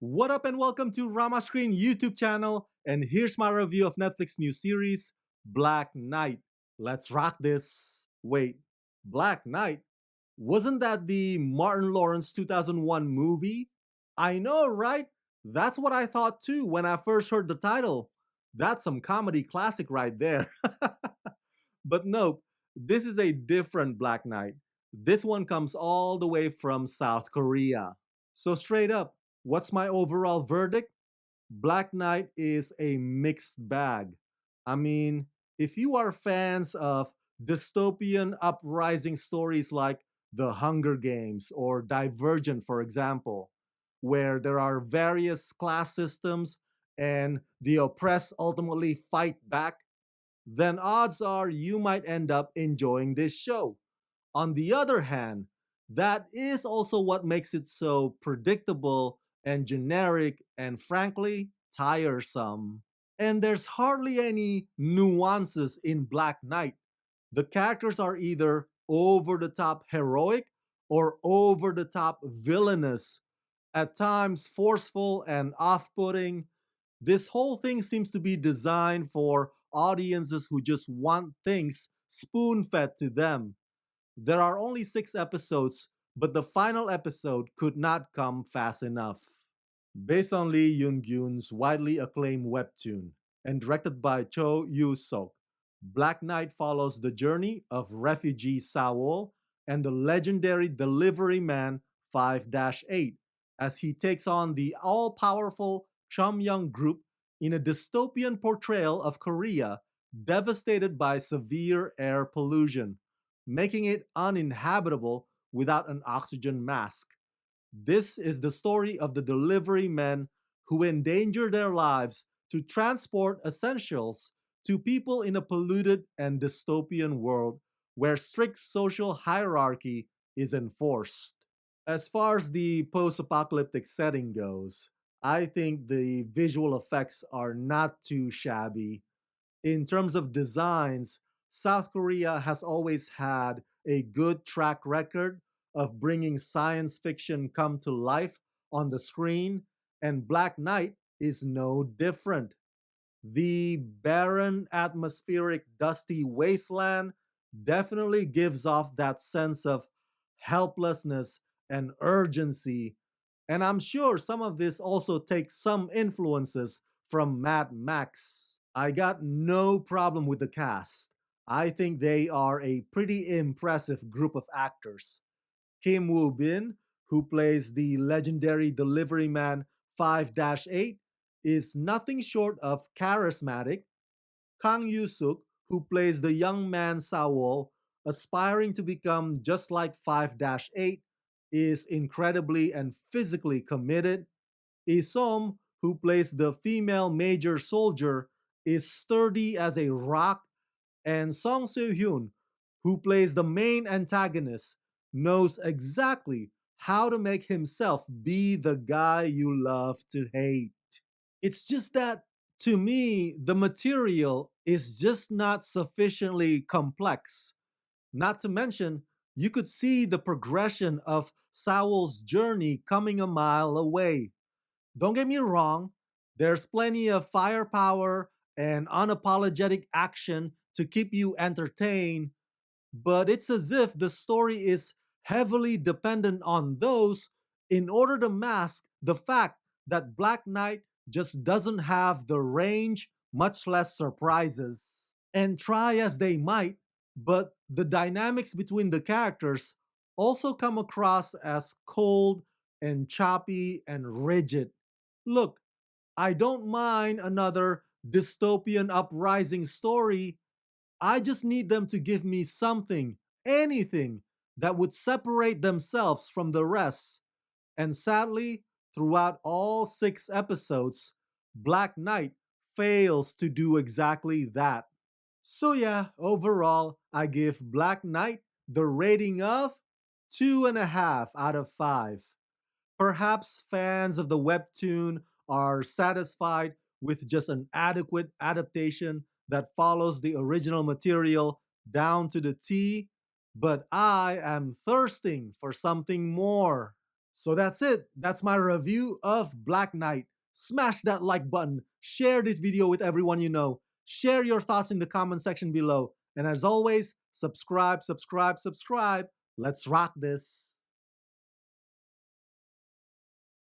What up and welcome to Rama Screen YouTube channel. And here's my review of Netflix new series, Black Knight. Let's rock this. Wait, Black Knight? Wasn't that the Martin Lawrence 2001 movie? I know, right? That's what I thought too when I first heard the title. That's some comedy classic right there. But nope, this is a different Black Knight. This one comes all the way from South Korea. So straight up, what's my overall verdict? Black Knight is a mixed bag. I mean, if you are fans of dystopian uprising stories like The Hunger Games or Divergent, for example, where there are various class systems and the oppressed ultimately fight back, then odds are you might end up enjoying this show. On the other hand, that is also what makes it so predictable and generic and frankly tiresome. And there's hardly any nuances in Black Knight. The characters are either over the top heroic or over the top villainous, at times forceful and off putting. This whole thing seems to be designed for audiences who just want things spoon fed to them. There are only 6 episodes, but the final episode could not come fast enough. Based on Lee Yoon-gyun's widely acclaimed webtoon and directed by Cho You-seok, Black Knight follows the journey of refugee Sawol and the legendary delivery man 5-8 as he takes on the all-powerful Chomyoung group in a dystopian portrayal of Korea devastated by severe air pollution, making it uninhabitable without an oxygen mask. This is the story of the delivery men who endanger their lives to transport essentials to people in a polluted and dystopian world where strict social hierarchy is enforced. As far as the post apocalyptic setting goes, I think the visual effects are not too shabby. In terms of designs, South Korea has always had a good track record of bringing science fiction come to life on the screen, and Black Knight is no different. The barren, atmospheric, dusty wasteland definitely gives off that sense of helplessness and urgency. And I'm sure some of this also takes some influences from Mad Max. I got no problem with the cast. I think they are a pretty impressive group of actors. Kim Woo Bin, who plays the legendary delivery man 5-8, is nothing short of charismatic. Kang Yoo-seok, who plays the young man Sawol, aspiring to become just like 5-8, is incredibly and physically committed. Isom, who plays the female major soldier, is sturdy as a rock, and Song Seo-hyun, who plays the main antagonist, knows exactly how to make himself be the guy you love to hate. It's just that, to me, the material is just not sufficiently complex. Not to mention, you could see the progression of Sowell's journey coming a mile away. Don't get me wrong, there's plenty of firepower and unapologetic action to keep you entertained, but it's as if the story is heavily dependent on those in order to mask the fact that Black Knight just doesn't have the range, much less surprises. And try as they might, but the dynamics between the characters also come across as cold and choppy and rigid. Look, I don't mind another dystopian uprising story. I just need them to give me something, anything, that would separate themselves from the rest. And sadly, throughout all 6 episodes, Black Knight fails to do exactly that. So, yeah, overall, I give Black Knight the rating of 2.5 out of 5. Perhaps fans of the webtoon are satisfied with just an adequate adaptation that follows the original material down to the T, but I am thirsting for something more. So that's it. That's my review of Black Knight. Smash that like button. Share this video with everyone you know. Share your thoughts in the comment section below. And as always, subscribe, subscribe, subscribe. Let's rock this.